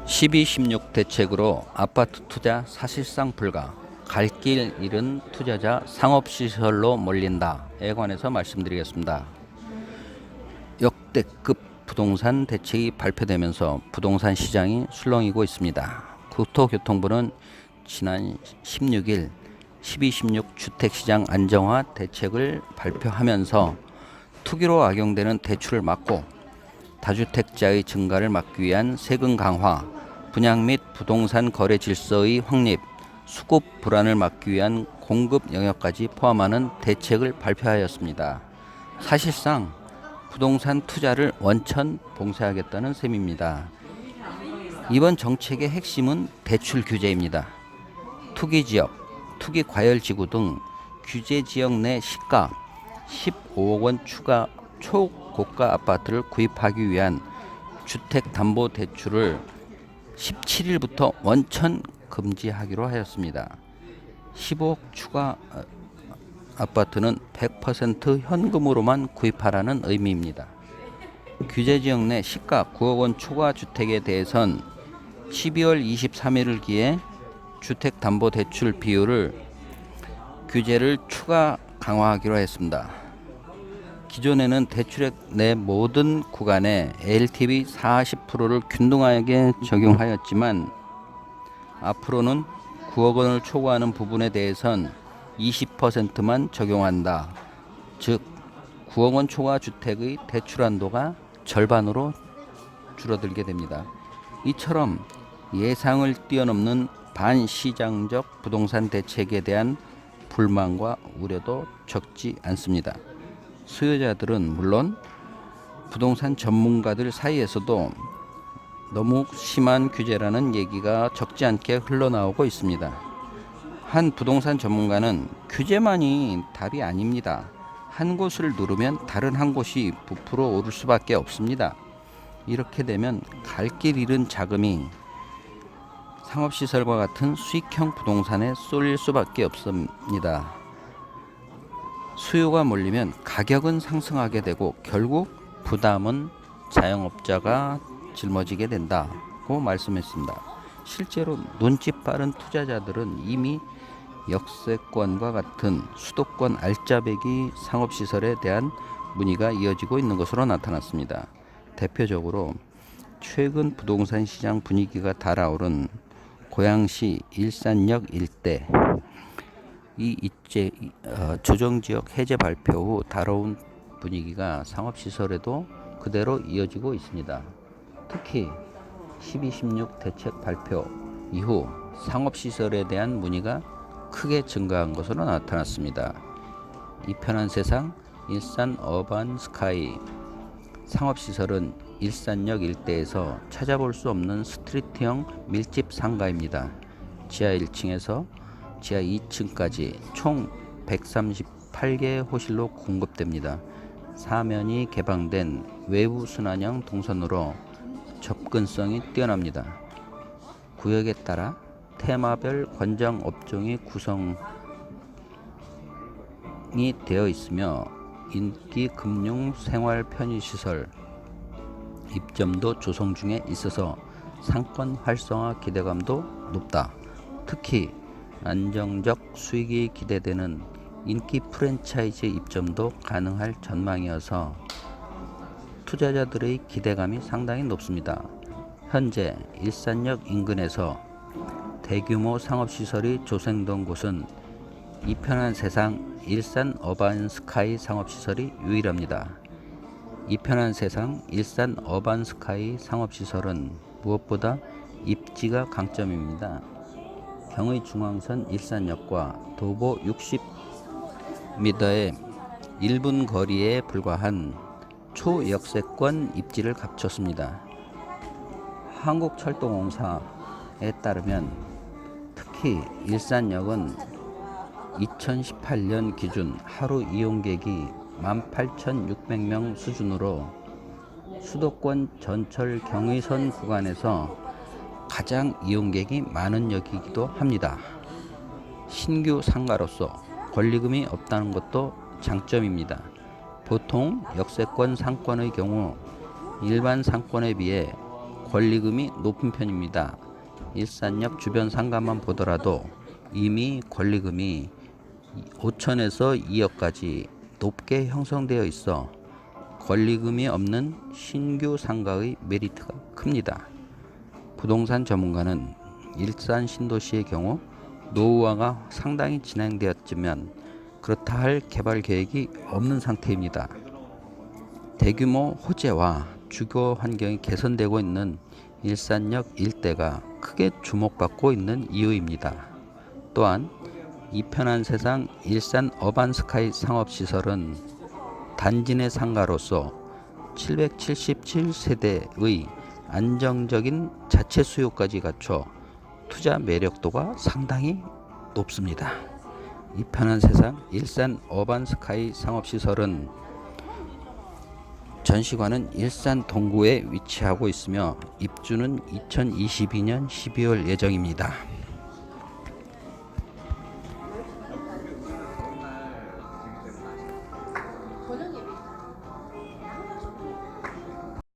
12-16 대책으로 아파트 투자 사실상 불가, 갈 길 잃은 투자자 상업시설로 몰린다에 관해서 말씀드리겠습니다. 역대급 부동산 대책이 발표되면서 부동산 시장이 술렁이고 있습니다. 국토교통부는 지난 16일 12-16 주택시장 안정화 대책을 발표하면서 투기로 악용되는 대출을 막고 다주택자의 증가를 막기 위한 세금 강화, 분양 및 부동산 거래 질서의 확립, 수급 불안을 막기 위한 공급 영역까지 포함하는 대책을 발표하였습니다. 사실상 부동산 투자를 원천 봉쇄하겠다는 셈입니다. 이번 정책의 핵심은 대출 규제입니다. 투기지역, 투기과열지구 등 규제지역 내 시가 15억 원 추가 초고가 아파트를 구입하기 위한 주택담보대출을 17일부터 원천 금지하기로 하였습니다. 15억 추가 아파트는 100% 현금으로만 구입하라는 의미입니다. 규제지역 내 시가 9억 원 초과 주택에 대해선 12월 23일을 기해 주택담보대출 비율을 규제를 추가 강화하기로 했습니다. 기존에는 대출액 내 모든 구간에 LTV 40%를 균등하게 적용하였지만 앞으로는 9억 원을 초과하는 부분에 대해선 20%만 적용한다. 즉 9억 원 초과 주택의 대출 한도가 절반으로 줄어들게 됩니다. 이처럼 예상을 뛰어넘는 반시장적 부동산 대책에 대한 불만과 우려도 적지 않습니다. 수요자들은 물론 부동산 전문가들 사이에서도 너무 심한 규제라는 얘기가 적지 않게 흘러나오고 있습니다. 한 부동산 전문가는 규제만이 답이 아닙니다. 한 곳을 누르면 다른 한 곳이 부풀어 오를 수밖에 없습니다. 이렇게 되면 갈 길 잃은 자금이 상업시설과 같은 수익형 부동산에 쏠릴 수밖에 없습니다. 수요가 몰리면 가격은 상승하게 되고 결국 부담은 자영업자가 짊어지게 된다고 말씀했습니다. 실제로 눈치 빠른 투자자들은 이미 역세권과 같은 수도권 알짜배기 상업시설에 대한 문의가 이어지고 있는 것으로 나타났습니다. 대표적으로 최근 부동산 시장 분위기가 달아오른 고양시 일산역 일대 이 조정지역 해제 발표 후 달아온 분위기가 상업시설에도 그대로 이어지고 있습니다. 특히 12-16 대책 발표 이후 상업시설에 대한 문의가 크게 증가한 것으로 나타났습니다. 이 편한 세상 일산 어반 스카이 상업시설은 일산역 일대에서 찾아볼 수 없는 스트리트형 밀집 상가입니다. 지하 1층에서 지하 2층까지 총 138개의 호실로 공급됩니다. 사면이 개방된 외부 순환형 동선으로 접근성이 뛰어납니다. 구역에 따라 테마별 권장 업종이 구성이 되어 있으며 인기 금융 생활 편의시설 입점도 조성 중에 있어서 상권 활성화 기대감도 높다. 특히 안정적 수익이 기대되는 인기 프랜차이즈 입점도 가능할 전망이어서 투자자들의 기대감이 상당히 높습니다. 현재 일산역 인근에서 대규모 상업시설이 조성된 곳은 이 편한 세상 일산 어반스카이 상업시설이 유일합니다. 이 편한 세상 일산 어반스카이 상업시설은 무엇보다 입지가 강점입니다. 경의중앙선 일산역과 도보 60m의 1분 거리에 불과한 초역세권 입지를 갖췄습니다. 한국철도공사에 따르면 특히 일산역은 2018년 기준 하루 이용객이 18,600명 수준으로 수도권 전철 경의선 구간에서 가장 이용객이 많은 역이기도 합니다. 신규 상가로서 권리금이 없다는 것도 장점입니다. 보통 역세권 상권의 경우 일반 상권에 비해 권리금이 높은 편입니다. 일산역 주변 상가만 보더라도 이미 권리금이 5천에서 2억까지 높게 형성되어 있어 권리금이 없는 신규 상가의 메리트가 큽니다. 부동산 전문가는 일산 신도시의 경우 노후화가 상당히 진행되었지만 그렇다 할 개발 계획이 없는 상태입니다. 대규모 호재와 주거 환경이 개선되고 있는 일산역 일대가 크게 주목받고 있는 이유입니다. 또한 이 편한 세상 일산 어반스카이 상업시설은 단지 내 상가로서 777세대의 안정적인 자체 수요까지 갖춰 투자 매력도가 상당히 높습니다. 이 편한 세상 일산 어반스카이 상업시설은 전시관은 일산 동구에 위치하고 있으며 입주는 2022년 12월 예정입니다.